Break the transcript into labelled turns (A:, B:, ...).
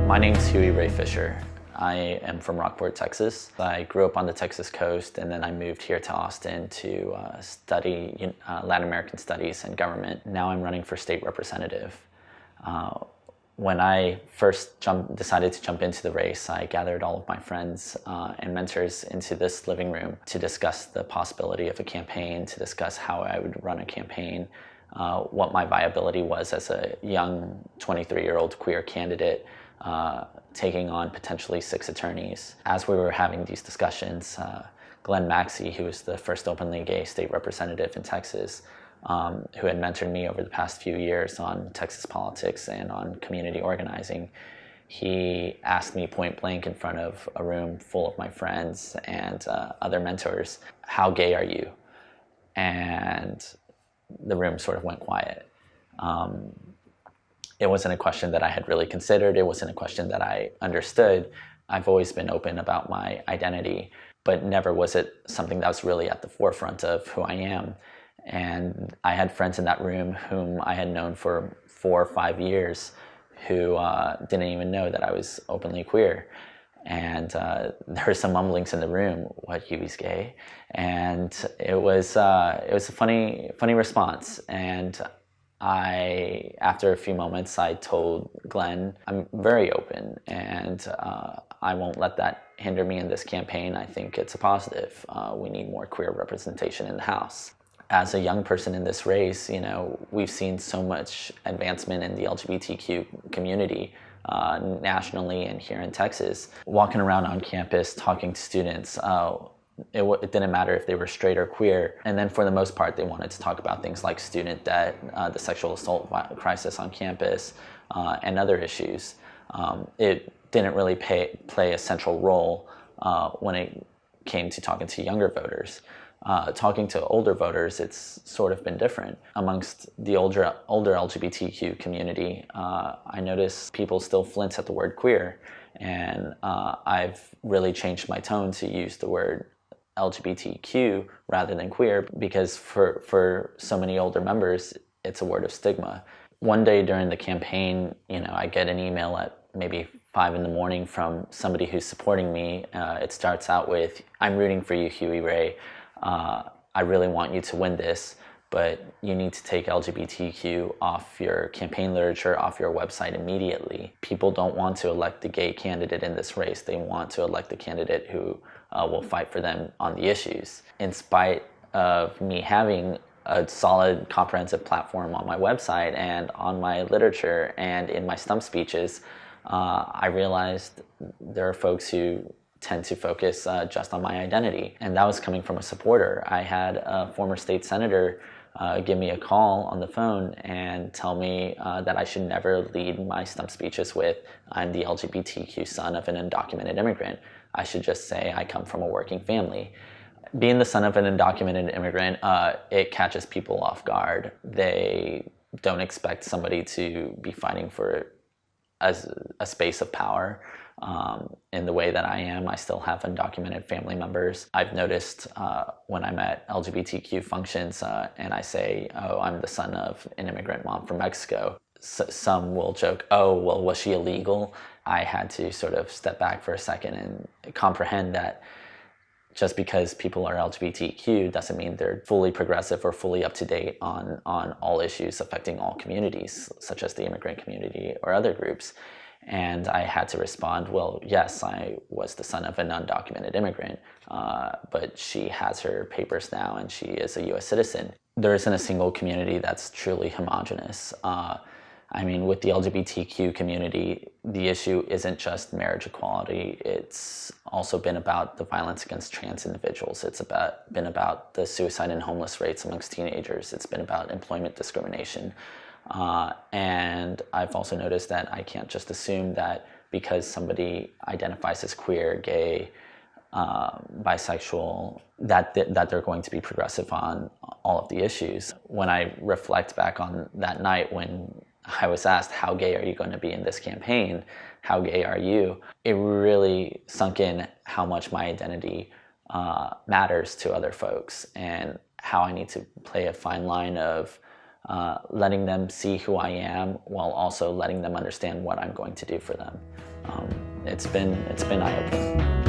A: My name's Huey Ray Fisher. I am from Rockport, Texas. I grew up on the Texas coast, and then I moved here to Austin to study Latin American studies and government. Now I'm running for state representative. When I first decided to jump into the race, I gathered all of my friends and mentors into this living room to discuss the possibility of a campaign, to discuss how I would run a campaign, what my viability was as a young 23-year-old queer candidate, taking on potentially 6 attorneys. As we were having these discussions, Glenn Maxey, who was the first openly gay state representative in Texas, who had mentored me over the past few years on Texas politics and on community organizing, he asked me point blank in front of a room full of my friends and other mentors, "How gay are you?" And the room sort of went quiet. It wasn't a question that I had really considered. It wasn't a question that I understood. I've always been open about my identity, but never was it something that was really at the forefront of who I am. And I had friends in that room whom I had known for 4 or 5 years who didn't even know that I was openly queer. And there were some mumblings in the room, "What, Huey's gay?" And it was a funny response. And after a few moments, I told Glenn, "I'm very open, and I won't let that hinder me in this campaign. I think it's a positive. We need more queer representation in the House." As a young person in this race, we've seen so much advancement in the LGBTQ community nationally and here in Texas. Walking around on campus, talking to students, it didn't matter if they were straight or queer. And then for the most part, they wanted to talk about things like student debt, the sexual assault crisis on campus, and other issues. It didn't really play a central role when it came to talking to younger voters. Talking to older voters, it's sort of been different. Amongst the older LGBTQ community, I notice people still flinch at the word queer, and I've really changed my tone to use the word LGBTQ rather than queer, because for so many older members, it's a word of stigma. One day during the campaign, I get an email at maybe 5 a.m. from somebody who's supporting me. It starts out with, "I'm rooting for you, Huey Ray. I really want you to win this, but you need to take LGBTQ off your campaign literature, off your website immediately. People don't want to elect the gay candidate in this race. They want to elect the candidate who will fight for them on the issues." In spite of me having a solid, comprehensive platform on my website and on my literature and in my stump speeches, I realized there are folks who tend to focus just on my identity. And that was coming from a supporter. I had a former state senator give me a call on the phone and tell me that I should never lead my stump speeches with, "I'm the LGBTQ son of an undocumented immigrant." I should just say, "I come from a working family." Being the son of an undocumented immigrant, it catches people off guard. They don't expect somebody to be fighting for a space of power. In the way that I am, I still have undocumented family members. I've noticed when I'm at LGBTQ functions and I say, "Oh, I'm the son of an immigrant mom from Mexico," some will joke, "Oh, well, was she illegal?" I had to sort of step back for a second and comprehend that just because people are LGBTQ doesn't mean they're fully progressive or fully up to date on all issues affecting all communities, such as the immigrant community or other groups. And I had to respond, "Well, yes, I was the son of an undocumented immigrant, but she has her papers now and she is a U.S. citizen." There isn't a single community that's truly homogenous. With the LGBTQ community, the issue isn't just marriage equality. It's also been about the violence against trans individuals. It's been about the suicide and homeless rates amongst teenagers. It's been about employment discrimination. And I've also noticed that I can't just assume that because somebody identifies as queer, gay, bisexual, that they're going to be progressive on all of the issues. When I reflect back on that night when I was asked, "How gay are you going to be in this campaign? How gay are you?" It really sunk in how much my identity matters to other folks and how I need to play a fine line of letting them see who I am while also letting them understand what I'm going to do for them. It's been eye-opening.